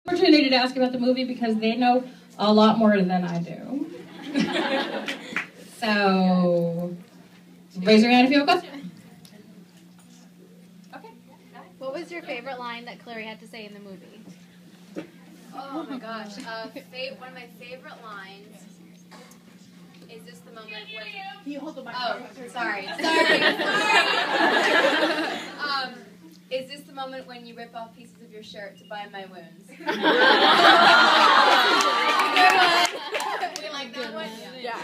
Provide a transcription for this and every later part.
Opportunity to ask about the movie because they know a lot more than I do. So, raise your hand if you have a question. Okay. What was your favorite line that Clary had to say in the movie? Oh my gosh. One of my favorite lines is this the moment when... Can you hold the mic? Oh, sorry. Is this the moment when you rip off pieces of your shirt to bind my wounds? We like that one? Yeah.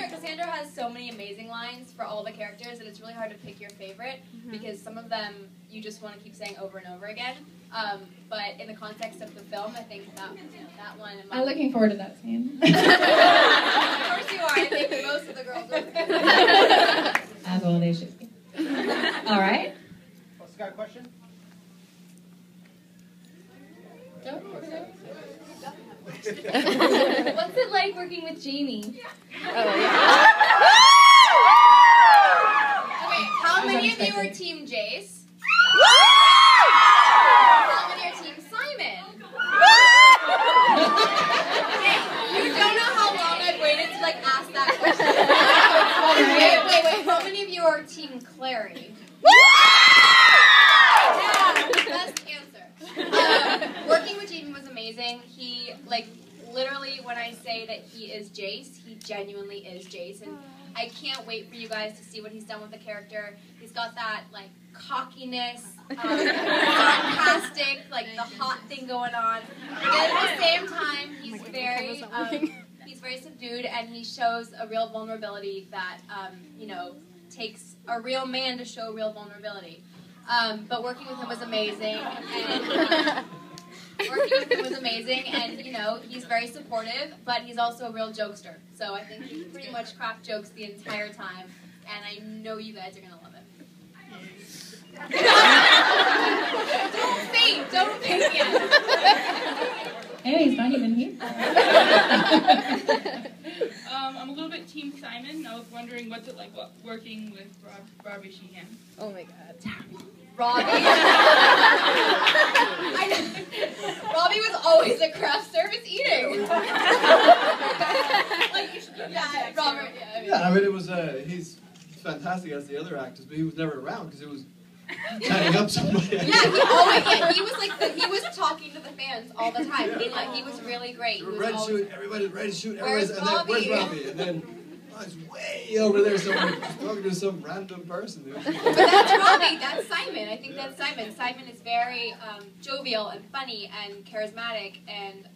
Cassandra has so many amazing lines for all the characters that it's really hard to pick your favorite because some of them you just want to keep saying over and over again. But in the context of the film, I think that one... I'm looking forward to that scene. Of course you are. I think most of the girls are. As well they should be. All right. Got a question? What's it like working with Jamie? Okay, how many of you are Team Jace? How many are Team Simon? Hey, you don't know how long I've waited to ask that question. Wait. How many of you are Team Clary? Best answer. Working with Jamie was amazing. He, literally, when I say that he is Jace, he genuinely is Jace. And I can't wait for you guys to see what he's done with the character. He's got that, cockiness, sarcastic, the hot thing going on. But at the same time, he's very subdued, and he shows a real vulnerability that, takes a real man to show real vulnerability. But working with him was amazing, and he's very supportive, but he's also a real jokester. So I think he pretty much cracked jokes the entire time, and I know you guys are gonna love it. Don't faint yet. Hey, he's not even here. I'm a little bit Team Simon. I was wondering what's it like working with Robbie Sheehan. Oh my god. Robbie was always at craft service eating. Robert. It was he's fantastic as the other actors, but he was never around because it was chatting up somebody. He was talking to the fans all the time. He was really great. Everybody's ready to shoot. Where's Robbie? Where's Robbie? And then it's way over there somewhere talking to some random person. But that's Robbie. That's Simon. I think that's Simon. Simon is very jovial and funny and charismatic, and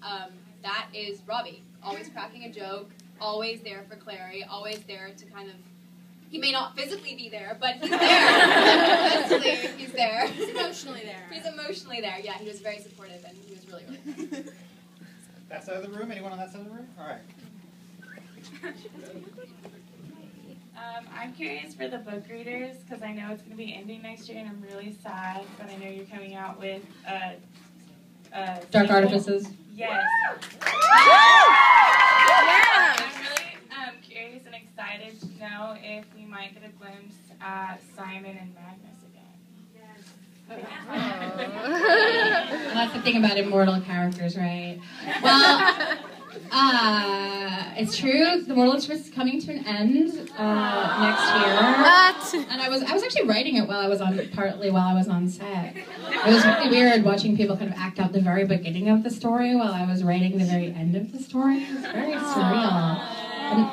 that is Robbie. Always cracking a joke, always there for Clary, always there to kind of... He may not physically be there, but he's there. Mentally, he's there. He's emotionally there. He's emotionally there. Yeah, he was very supportive, and he was really, really nice. That side of the room? Anyone on that side of the room? All right. I'm curious for the book readers because I know it's going to be ending next year and I'm really sad, but I know you're coming out with Dark Artifices. Yes. I'm really curious and excited to know if we might get a glimpse at Simon and Magnus again. Well, that's the thing about immortal characters, right? Well, it's true. The Mortal Instruments is coming to an end next year. And I was actually writing it partly while I was on set. It was really weird watching people kind of act out the very beginning of the story while I was writing the very end of the story. It was very surreal. And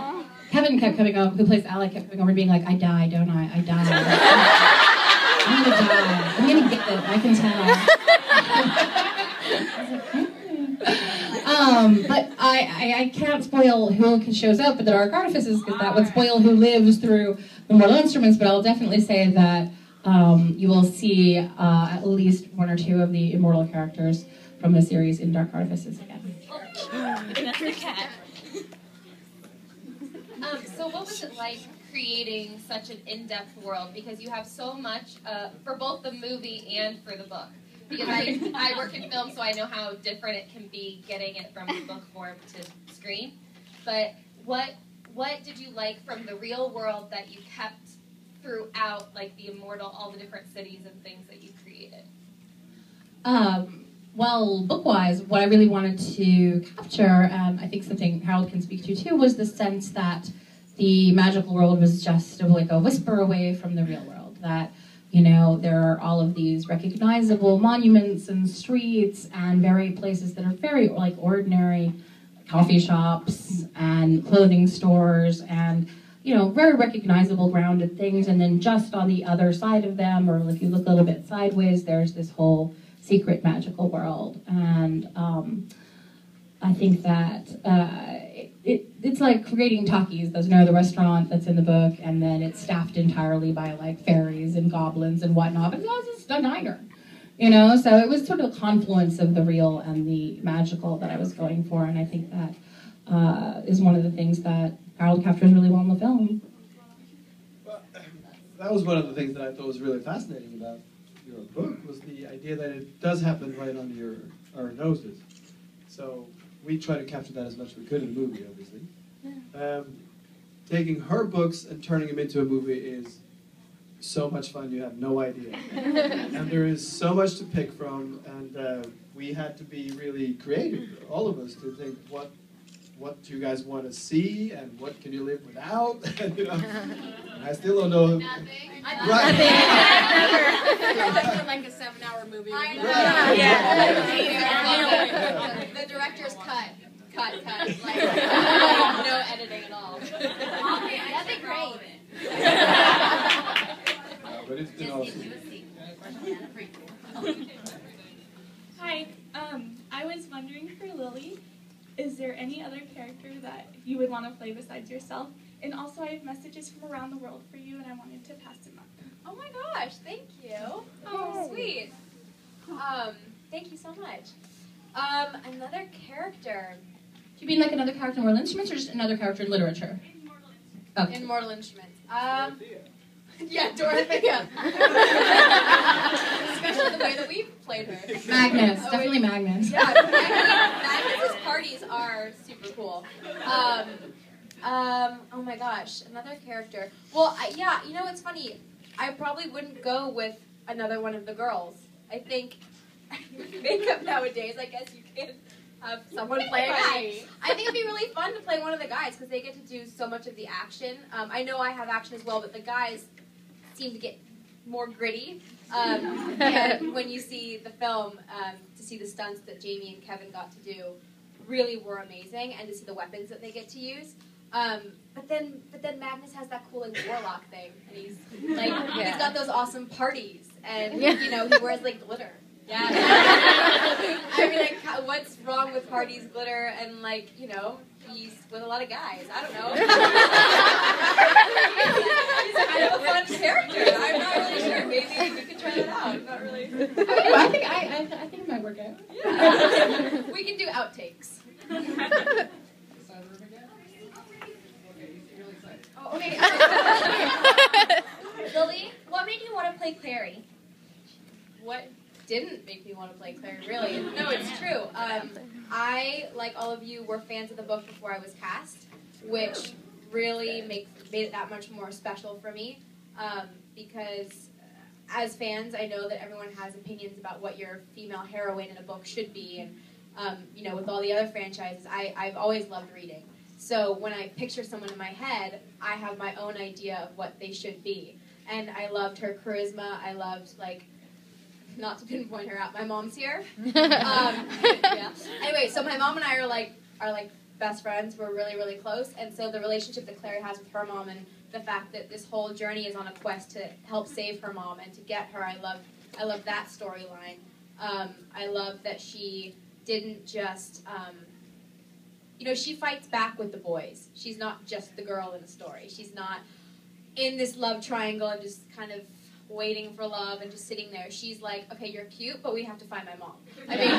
Kevin kept coming up, who plays Alec, kept coming over and being like, "I die, don't I? I die." I'm gonna die. I'm gonna get it. I can tell. But I can't spoil who shows up at the Dark Artifices because that would spoil who lives through the Mortal Instruments. But I'll definitely say that you will see at least one or two of the immortal characters from the series in Dark Artifices again. That's the cat. So what was it like creating such an in-depth world? Because you have so much for both the movie and for the book. Because I work in film, so I know how different it can be getting it from book form to screen. But what did you like from the real world that you kept throughout, the immortal, all the different cities and things that you created? well, book-wise, what I really wanted to capture, and I think something Harold can speak to too, was the sense that the magical world was just like a whisper away from the real world. That, you know, there are all of these recognizable monuments and streets and very places that are very like ordinary coffee shops and clothing stores and, you know, very recognizable grounded things. And then just on the other side of them, or if you look a little bit sideways, there's this whole secret magical world. And I think that it's like creating Takis, those, you know, the restaurant that's in the book, and then it's staffed entirely by like fairies and goblins and whatnot, but it's just a diner, you know? So it was sort of a confluence of the real and the magical that I was going for, and I think that is one of the things that Harold captures really well in the film. Well, that was one of the things that I thought was really fascinating about your book, was the idea that it does happen right under our noses. So we try to capture that as much as we could in the movie, obviously. Taking her books and turning them into a movie is so much fun, you have no idea. And there is so much to pick from, and we had to be really creative, all of us, to think what do you guys want to see, and what can you live without? And, you know, and I still don't know. Nothing. Right. Like a 7-hour movie. I know. Right. Yeah. The director's cut. Like, no editing at all. That'd be great. But it's been awesome. Hi, I was wondering for Lily, is there any other character that you would want to play besides yourself? And also, I have messages from around the world for you, and I wanted to pass them up. Oh my gosh, thank you. Oh, sweet. Thank you so much. Another character. Do you mean like another character in Mortal Instruments, or just another character in literature? Okay. In Mortal Instruments. Yeah, Dorothea. Especially the way that we played her. Magnus, definitely Magnus. Yeah, Magnus's parties are super cool. Oh my gosh, another character. Well, yeah, you know, it's funny. I probably wouldn't go with another one of the girls. I think makeup nowadays, I guess you can have someone play a guy. I think it'd be really fun to play one of the guys because they get to do so much of the action. I know I have action as well, but the guys seem to get more gritty. And when you see the film, to see the stunts that Jamie and Kevin got to do really were amazing, and to see the weapons that they get to use. But then Magnus has that cool like warlock thing, and he's got those awesome parties, and you know, he wears like glitter. Yeah. I mean, like, what's wrong with parties, glitter, and like, you know, he's with a lot of guys. I don't know. He's kind of a fun character. I'm not really sure. Maybe we could try that out. I'm not really. I think it might work out. Yeah. We can do outtakes. Oh, okay. Lily, what made you want to play Clary? What didn't make me want to play Clary, really? No, it's true. I, like all of you, were fans of the book before I was cast, which really made it that much more special for me, because as fans, I know that everyone has opinions about what your female heroine in a book should be, and you know, with all the other franchises, I've always loved reading. So when I picture someone in my head, I have my own idea of what they should be. And I loved her charisma. I loved, like, not to pinpoint her out, my mom's here. Yeah. Anyway, so my mom and I are like best friends. We're really, really close. And so the relationship that Clary has with her mom, and the fact that this whole journey is on a quest to help save her mom and to get her, I love that storyline. I love that she didn't just... you know, she fights back with the boys. She's not just the girl in the story. She's not in this love triangle and just kind of waiting for love and just sitting there. She's like, okay, you're cute, but we have to find my mom. I mean,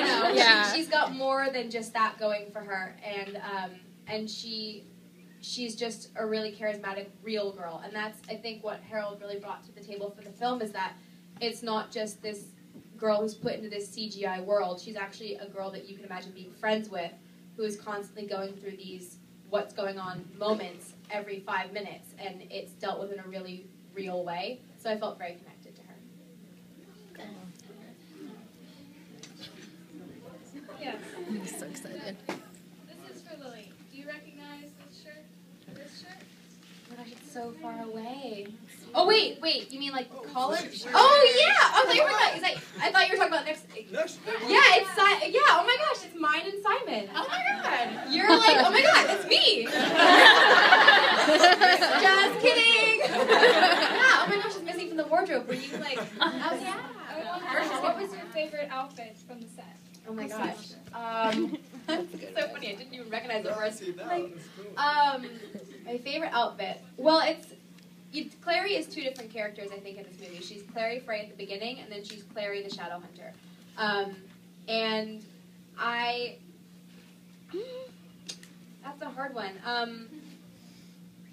you know, Yeah. she's got more than just that going for her. And she's just a really charismatic, real girl. And that's, I think, what Harold really brought to the table for the film, is that it's not just this girl who's put into this CGI world. She's actually a girl that you can imagine being friends with, who is constantly going through these what's going on moments every 5 minutes, and it's dealt with in a really real way. So I felt very connected to her. Yes. I'm so excited. This is for Lily. Do you recognize this shirt? This shirt? Oh my gosh, it's so far away. Oh wait, you mean like collar? Oh yeah! I thought you were talking about. I thought you were talking about next. Yeah, it's yeah. Oh my gosh, it's mine and Simon. Oh my god, you're like, oh my god, it's me. Just kidding. Yeah. Oh my gosh, it's missing from the wardrobe. Were you like? Oh yeah. What was your favorite outfit from the set? Oh my gosh. It's so funny. I didn't even recognize the words. My favorite outfit. Well, Clary is two different characters, I think, in this movie. She's Clary Fray at the beginning, and then she's Clary the Shadow Hunter. And that's a hard one.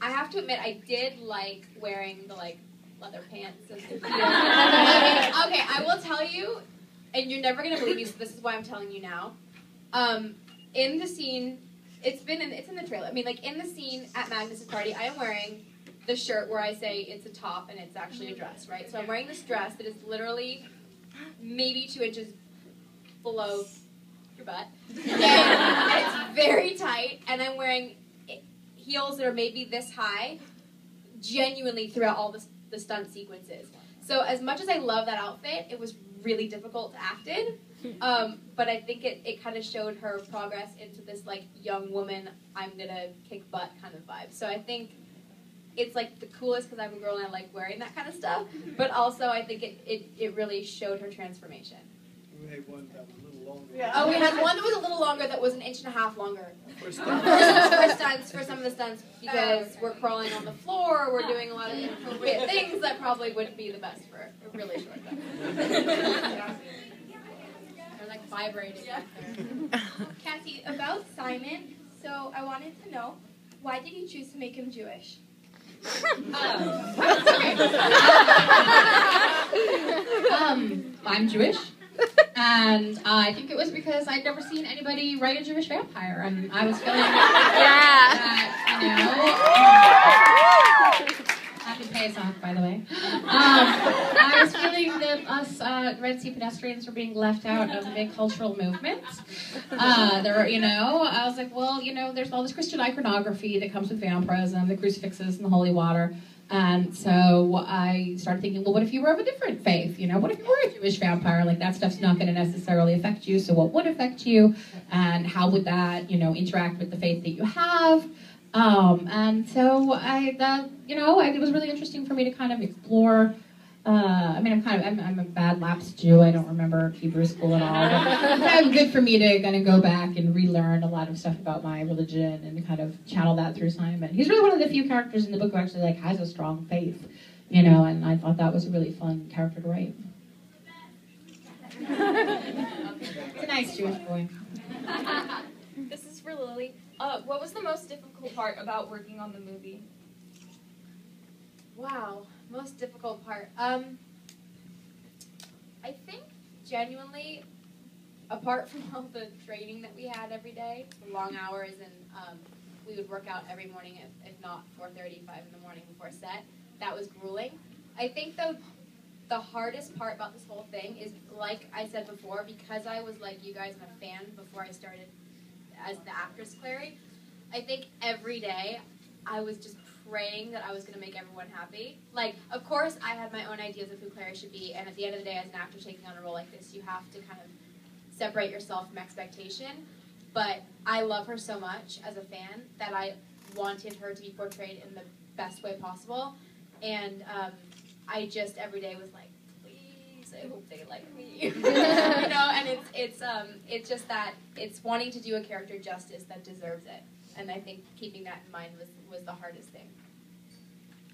I have to admit, I did like wearing the leather pants. And okay, I will tell you, and you're never gonna believe me, so this is why I'm telling you now. In the scene, it's in the trailer. I mean, like in the scene at Magnus's party, I am wearing the shirt where I say it's a top and it's actually a dress, right? So I'm wearing this dress that is literally maybe 2 inches below your butt, and it's very tight, and I'm wearing heels that are maybe this high, genuinely throughout all the stunt sequences. So as much as I love that outfit, it was really difficult to act in, but I think it kind of showed her progress into this like young woman, I'm gonna kick butt kind of vibe. So I think it's like the coolest because I'm a girl and I like wearing that kind of stuff, but also I think it really showed her transformation. We had one that was a little longer. Yeah. Oh, we had one that was a little longer that was 1.5 inches longer. For stunts. For stunts, for some of the stunts, because we're crawling on the floor, we're doing a lot of inappropriate things that probably wouldn't be the best for a really short time. They're like vibrating back there. Cassie, about Simon, so I wanted to know, why did you choose to make him Jewish? I'm Jewish, and I think it was because I'd never seen anybody write a Jewish vampire, and I was feeling that, happy pay us off, by the way. I was feeling that us Red Sea pedestrians were being left out of a big cultural movement. I was like, well, there's all this Christian iconography that comes with vampirism, the crucifixes and the holy water. And so I started thinking, well, what if you were of a different faith? What if you were a Jewish vampire? Like, that stuff's not going to necessarily affect you, so what would affect you? And how would that, interact with the faith that you have? And so it was really interesting for me to kind of explore. I'm a bad lapsed Jew. I don't remember Hebrew school at all. But it's kind of good for me to kind of go back and relearn a lot of stuff about my religion and kind of channel that through Simon. He's really one of the few characters in the book who actually has a strong faith, and I thought that was a really fun character to write. It's a nice Jewish boy. This is for Lily. What was the most difficult part about working on the movie? Wow, most difficult part. I think genuinely, apart from all the training that we had every day, the long hours, and we would work out every morning, if not 4:30, 5 in the morning before set, that was grueling. I think though, the hardest part about this whole thing is, like I said before, because I was like you guys, I'm a fan before I started as the actress Clary, I think every day I was just praying that I was going to make everyone happy. Like, of course, I had my own ideas of who Clary should be, and at the end of the day, as an actor taking on a role like this, you have to kind of separate yourself from expectation. But I love her so much as a fan that I wanted her to be portrayed in the best way possible. And I just every day was like, please, I hope they like me. And it's just that it's wanting to do a character justice that deserves it. And I think keeping that in mind was the hardest thing.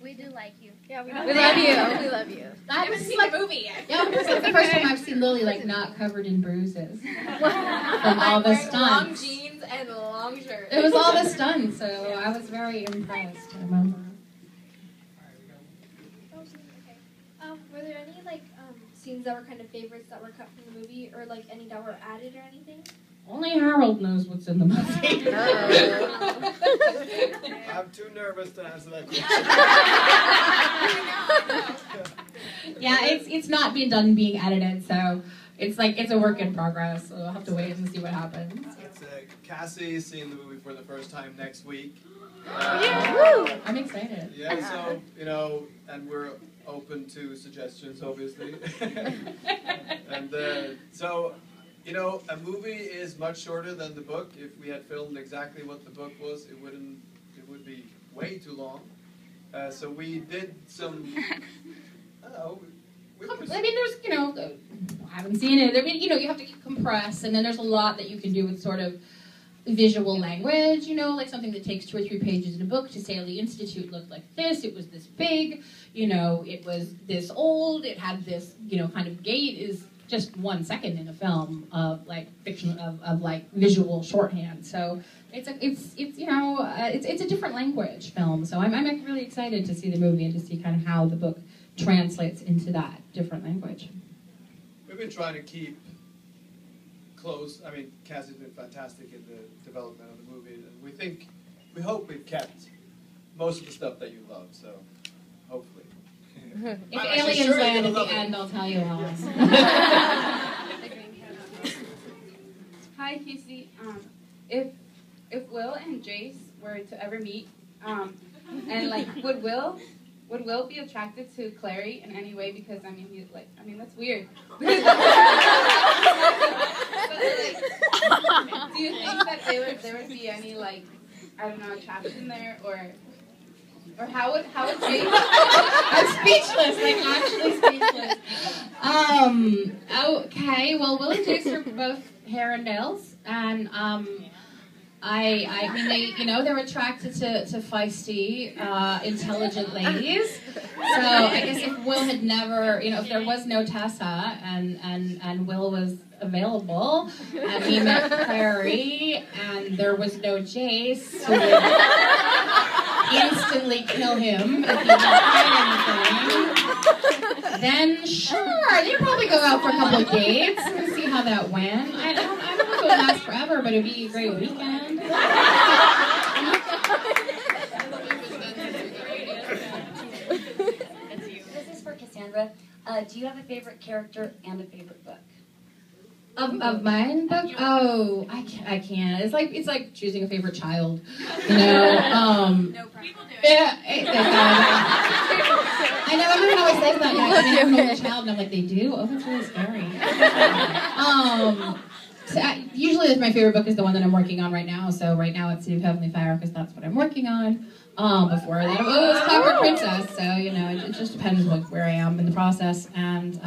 We do like you. Yeah, we love you. We love you. I haven't seen the movie yet. Yeah, this is the first time I've seen Lily not covered in bruises from all the stunts. Long jeans and long shirts. It was all the stunts, so I was very impressed. I remember. Were there any scenes that were kind of favorites that were cut from the movie, or any that were added or anything? Only Harold knows what's in the movie. I'm too nervous to answer that question. Yeah, it's not being done being edited, so it's a work in progress. So we'll have to wait and see what happens. It's Cassie is seeing the movie for the first time next week. I'm excited. Yeah, so and we're open to suggestions, obviously. And so, a movie is much shorter than the book. If we had filmed exactly what the book was, it would be way too long. So we did some. I don't know. I mean, there's I haven't seen it. I mean, you have to compress, and then there's a lot that you can do with sort of visual language, like something that takes 2 or 3 pages in a book to say, oh, the Institute looked like this, it was this big, it was this old, it had this, kind of gait is just 1 second in a film of like fiction of like visual shorthand. So it's a different language film. So I'm really excited to see the movie and to see kind of how the book translates into that different language. We've been trying to keep close. I mean, Cassie's been fantastic in the development of the movie, and we hope we've kept most of the stuff that you love. So, hopefully. If aliens land at the end, I'll tell you all. Hi, Casey. If Will and Jace were to ever meet, and like, would Will be attracted to Clary in any way? Because that's weird. Do you think that there would be any attraction there, or how would Jace? I'm speechless, actually speechless. Okay, well, Will and Jace are both hair and nails, and I mean, they're attracted to feisty, intelligent ladies. So I guess if Will had never, if there was no Tessa and Will was available, and he met Clary, and there was no Jace, who would instantly kill him if he didn't find anything, then sure, they'd probably go out for a couple of dates and see how that went. I don't know if it would last forever, but it'd be a great weekend. This is for Cassandra. Do you have a favorite character and a favorite book? Of mine book? Oh, I can't. It's like choosing a favorite child. No people do it. Yeah, I know everyone always says that. I have a favorite child, and I'm like, they do? Oh, that's really scary. Usually my favorite book is the one that I'm working on right now. So right now it's City of Heavenly Fire because that's what I'm working on. Before that, it was Clockwork Princess. So it just depends where I am in the process. And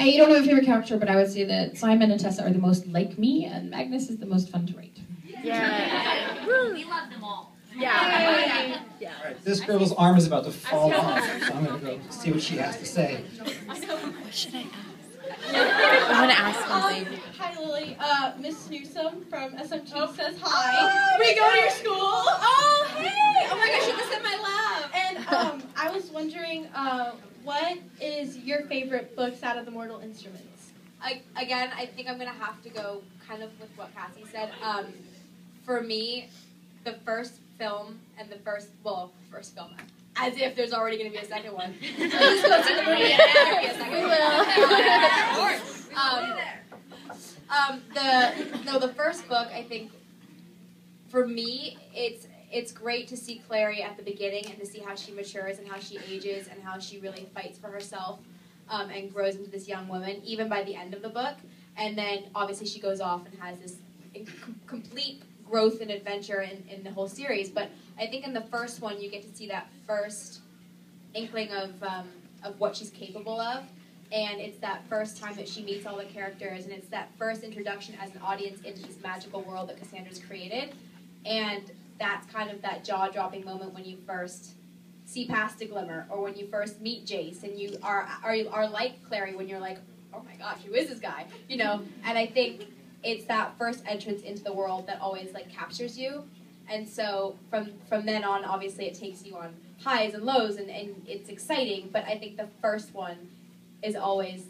I don't have a favorite character, but I would say that Simon and Tessa are the most like me, and Magnus is the most fun to rate. Yeah. We love them all. Yeah. All right, this girl's arm is about to fall off, so I'm going to go see what she has to say. What should I ask? I want to ask something. Hi, Lily. Miss Newsom from SMT says hi. We go to your school. Oh, hey! Oh my gosh, you just said my love. And I was wondering, what is your favorite books out of the Mortal Instruments? I think I'm going to have to go kind of with what Cassie said. For me, the first film and the first film, as if there's already going to be a second one. Let's go see the movie and there be a second one. The first book, I think, for me, it's great to see Clary at the beginning and to see how she matures and how she ages and how she really fights for herself and grows into this young woman, even by the end of the book. And then, obviously, she goes off and has this complete growth and adventure in the whole series. But I think in the first one, you get to see that first inkling of what she's capable of. And it's that first time that she meets all the characters, and it's that first introduction as an audience into this magical world that Cassandra's created. And that's kind of that jaw-dropping moment when you first see past a glimmer, or when you first meet Jace, and you are like Clary when you're like, oh my gosh, who is this guy? And I think it's that first entrance into the world that always captures you. And so from then on, obviously, it takes you on highs and lows, and it's exciting. But I think the first one is always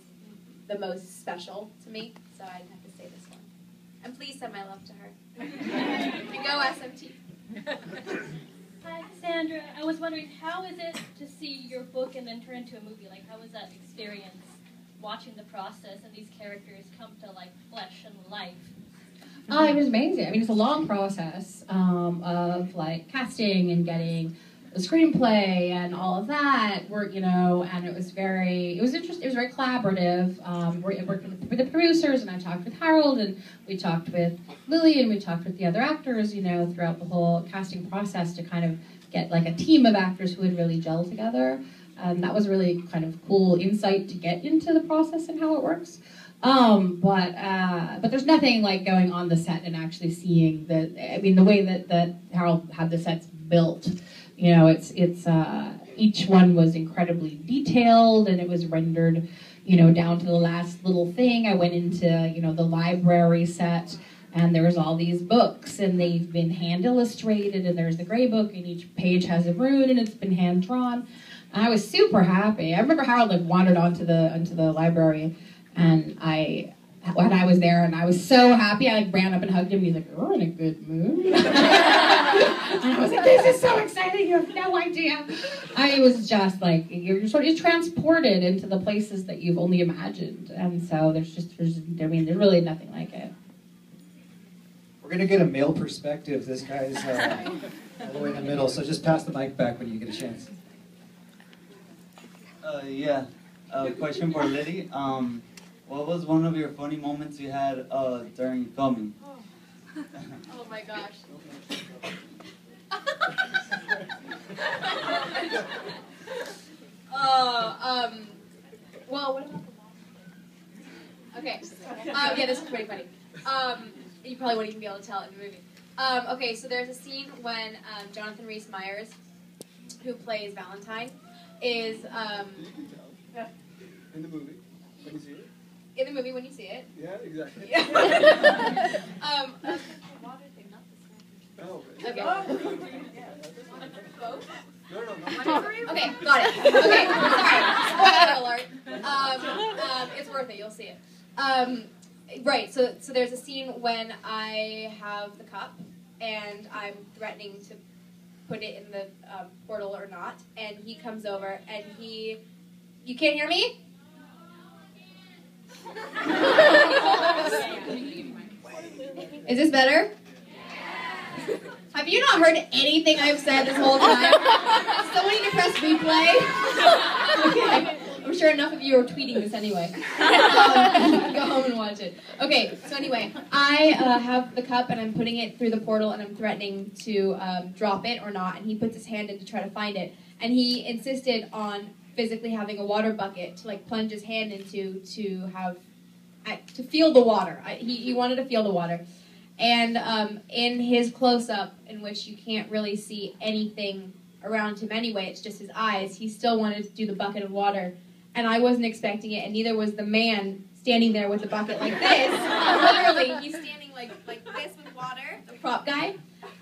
the most special to me. So I'd have to say this one. And please send my love to her. And go SMT. Hi, Cassandra. I was wondering, how is it to see your book and then turn into a movie? How was that experience? watching the process and these characters come to like flesh and life? It was amazing. I mean, it's a long process of like casting and getting the screenplay and all of that. And it was interesting. It was very collaborative. Working with the producers, and I talked with Harald, and we talked with Lily, and we talked with the other actors. Throughout the whole casting process to kind of get like a team of actors who would really gel together. That was really kind of cool insight to get into the process and how it works. But there's nothing like going on the set and actually seeing the way that Harald had the sets built. Each one was incredibly detailed, and it was rendered, down to the last little thing. I went into, the library set, and there was all these books, and they've been hand illustrated, and there's the gray book, and each page has a rune, and it's been hand drawn. And I was super happy. I remember Harald wandered onto the library, and when I was there, and I was so happy, I ran up and hugged him, and he's like, "You're in a good mood." And I was like, "This is so exciting, you have no idea." I was just like, you're transported into the places that you've only imagined. And so there's really nothing like it. We're going to get a male perspective. This guy's all the way in the middle, so just pass the mic back when you get a chance. Yeah, question for Lily. What was one of your funny moments you had during filming? Oh my gosh. Well, what about the mom? Okay. Yeah, this is pretty funny. You probably wouldn't even be able to tell in the movie. Okay, so there's a scene when Jonathan Rhys-Meyers, who plays Valentine, is in the movie when you see it. In the movie when you see it. Yeah, exactly. Okay. No. Okay, got it. Okay, sorry. Spoiler alert. It's worth it. You'll see it. Right. So there's a scene when I have the cup and I'm threatening to put it in the portal or not, and he comes over and you can't hear me? Is this better? Have you not heard anything I've said this whole time? Someone need to press replay? Okay. I'm sure enough of you are tweeting this anyway. Go home and watch it. Okay, so anyway, I have the cup and I'm putting it through the portal and I'm threatening to drop it or not, and he puts his hand in to try to find it. And he insisted on physically having a water bucket to plunge his hand into to feel the water. He wanted to feel the water. And in his close-up, in which you can't really see anything around him anyway, it's just his eyes, he still wanted to do the bucket of water. And I wasn't expecting it, and neither was the man standing there with the bucket like this. Literally, he's standing like this with water, the prop guy.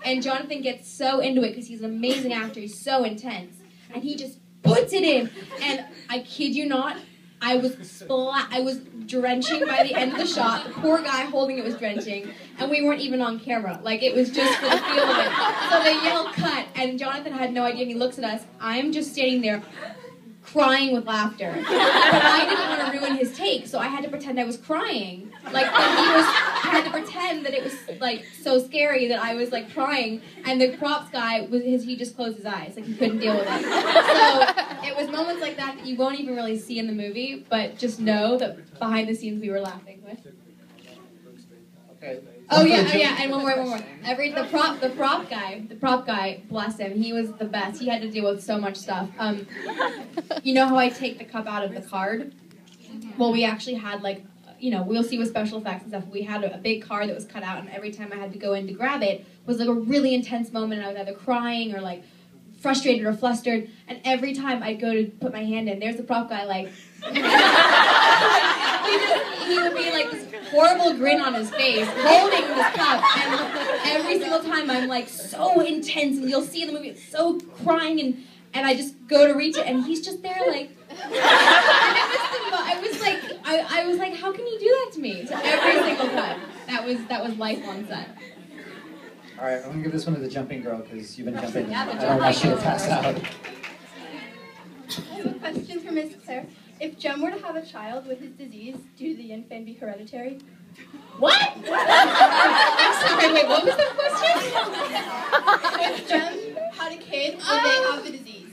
And Jonathan gets so into it because he's an amazing actor, he's so intense. And he just puts it in. And I kid you not, I was drenching by the end of the shot. The poor guy holding it was drenching, and we weren't even on camera. It was just for the feel of it. So they yelled cut, and Jonathan had no idea, and he looks at us. I'm just standing there crying with laughter. But I didn't want to ruin his take, so I had to pretend I was crying. I had to pretend that it was so scary that I was crying, and the props guy he just closed his eyes, he couldn't deal with it. So it was moments like that you won't even really see in the movie, but just know that behind the scenes we were laughing with. Okay. Oh yeah, and one more. The prop guy, bless him, he was the best. He had to deal with so much stuff. You know how I take the cup out of the card? Well, we actually had we'll see with special effects and stuff. We had a big card that was cut out, and every time I had to go in to grab it was a really intense moment, and I was either crying or frustrated or flustered. And every time I'd go to put my hand in, there's the prop guy he would be this horrible grin on his face, holding this cup, and every single time I'm so intense, and you'll see in the movie, it's so crying, and I just go to reach it, and he's just there and I was like, how can you do that to me? So every single time. That was life on set. All right, I'm going to give this one to the jumping girl because you've been jumping. I don't want you to pass out. I have a question for Miss Clare. If Jem were to have a child with his disease, do the infant be hereditary? What? I'm sorry, wait, what was the question? If Jem had a kid, would they have the disease?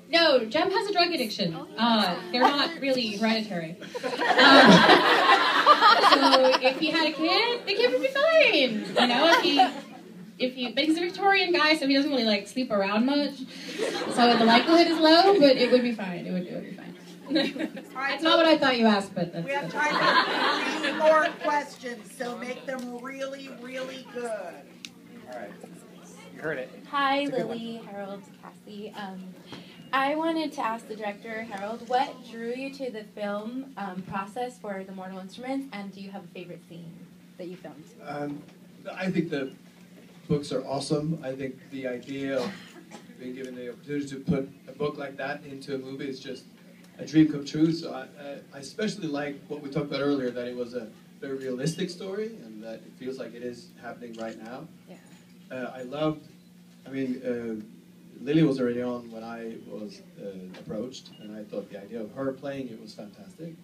No, Jem has a drug addiction. They're not really hereditary. So if he had a kid, the kid would be fine. You know, but he's a Victorian guy, so he doesn't really like sleep around much. So the likelihood is low, but it would be fine. It would be fine. That's not what I thought you asked, but that's. We have time for 3 more questions, so make them really, really good. All right. You heard it. Hi, Lily, Harald, Cassie. I wanted to ask the director, Harald, what drew you to the film process for The Mortal Instruments, and do you have a favorite scene that you filmed? I think the books are awesome. I think the idea of being given the opportunity to put a book like that into a movie is just a dream come true. So I especially like what we talked about earlier, that it was a very realistic story and that it feels like it is happening right now. Yeah. Lily was already on when I was approached, and I thought the idea of her playing it was fantastic.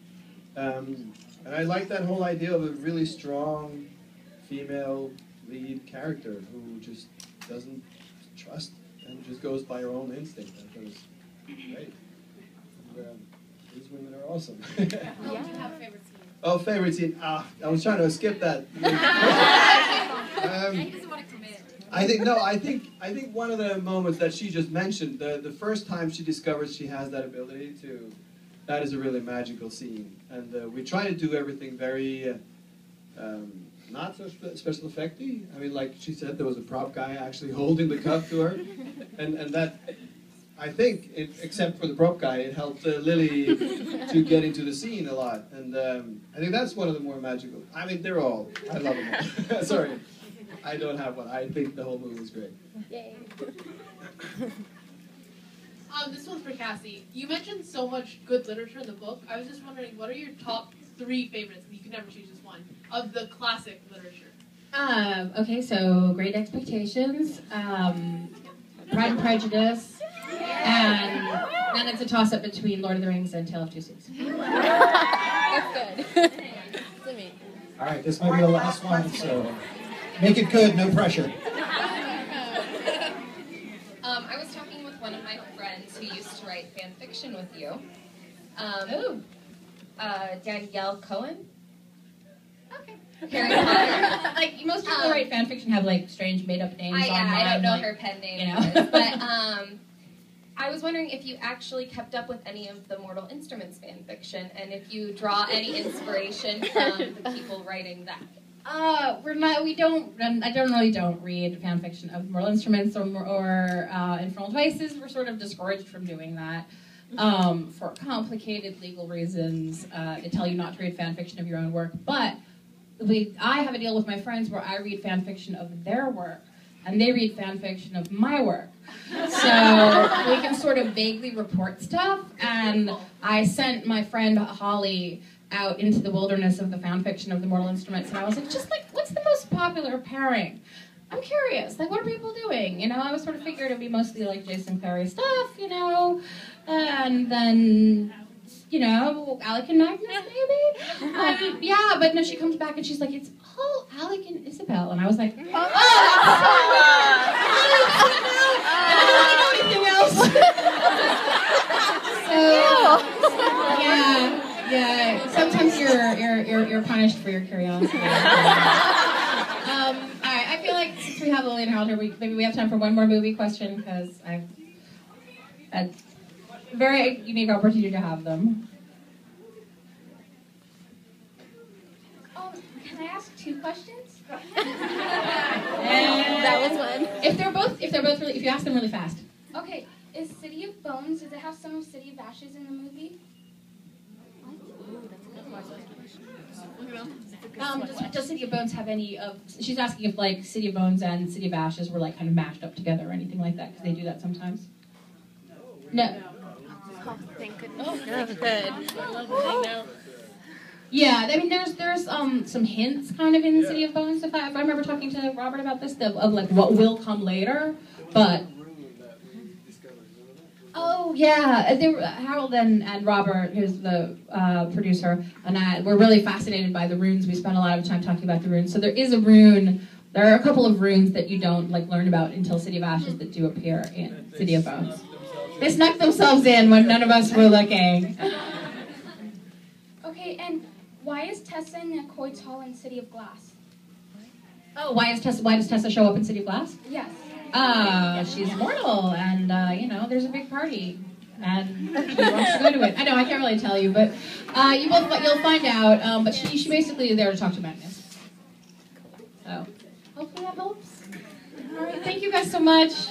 And I like that whole idea of a really strong female lead character who just doesn't trust and just goes by her own instinct. I thought it was great. And, these women are awesome. Do you have a favorite scene? Oh, favorite scene. I was trying to skip that. He doesn't want to commit. I think one of the moments that she just mentioned, the first time she discovers she has that ability to, that is a really magical scene. And we try to do everything very, not so special effecty. I mean, like she said, there was a prop guy actually holding the cup to her. And that, I think, except for the prop guy, it helped Lily to get into the scene a lot. And I think that's one of the more magical. I mean, they're all, I love them all. Sorry. I don't have one. I think the whole movie is great. Yay. This one's for Cassie. You mentioned so much good literature in the book. I was just wondering, what are your top 3 favorites, and you can never choose just one, of the classic literature? Okay, so Great Expectations, Pride and Prejudice, and then it's a toss-up between Lord of the Rings and Tale of Two Cities. That's good. All right, this might be the last one, so make it good, no pressure. I was talking with one of my friends who used to write fan fiction with you. Danielle Cohen. Okay. Harry Potter. Like most people who write fan fiction have like strange made-up names. I don't know like, her pen name, you know. but I was wondering if you actually kept up with any of the Mortal Instruments fan fiction, and if you draw any inspiration from the people writing that. I generally don't read fan fiction of Mortal Instruments or Infernal Devices. We're sort of discouraged from doing that for complicated legal reasons. They tell you not to read fan fiction of your own work, but I have a deal with my friends where I read fan fiction of their work, and they read fan fiction of my work. So we can sort of vaguely report stuff, and I sent my friend Holly out into the wilderness of the fan fiction of the Mortal Instruments, and I was like, what's the most popular pairing? I'm curious, like, what are people doing? You know, I was sort of figured it would be mostly like Jason Clary stuff, you know, and then, you know, Alec and Magnus, maybe? Yeah, but no, she comes back and she's like, it's all Alec and Isabel, and I was like, oh, I don't know anything else. So, yeah. Sometimes you're punished for your curiosity. All right, I feel like since we have Lily and Harold here, maybe we have time for one more movie question because I've had a very unique opportunity to have them. Can I ask 2 questions? That was one. If you ask them really fast. Okay, is City of Bones, does it have some of City of Ashes in the movie? Does City of Bones have any of... She's asking if, like, City of Bones and City of Ashes were, like, kind of mashed up together or anything like that, because they do that sometimes. No. Oh, thank goodness. Oh, that's good. Yeah, I mean, there's some hints kind of in City of Bones, if I remember talking to Robert about this, of like, what will come later, but... Oh, Yeah, Harold and Robert, who's the producer, and I were really fascinated by the runes. We spent a lot of time talking about the runes. So there is a rune. There are a couple of runes that you don't learn about until City of Ashes that do appear in City of Bones. They snuck themselves in when none of us were looking. Okay, and why is Tessa in a Coit's Hall in City of Glass? Oh, why does Tessa show up in City of Glass? Yes. She's mortal, and there's a big party, and she wants to go to it. I know I can't really tell you, but you'll find out. But she basically is there to talk to Magnus. So hopefully that helps. All right, thank you guys so much.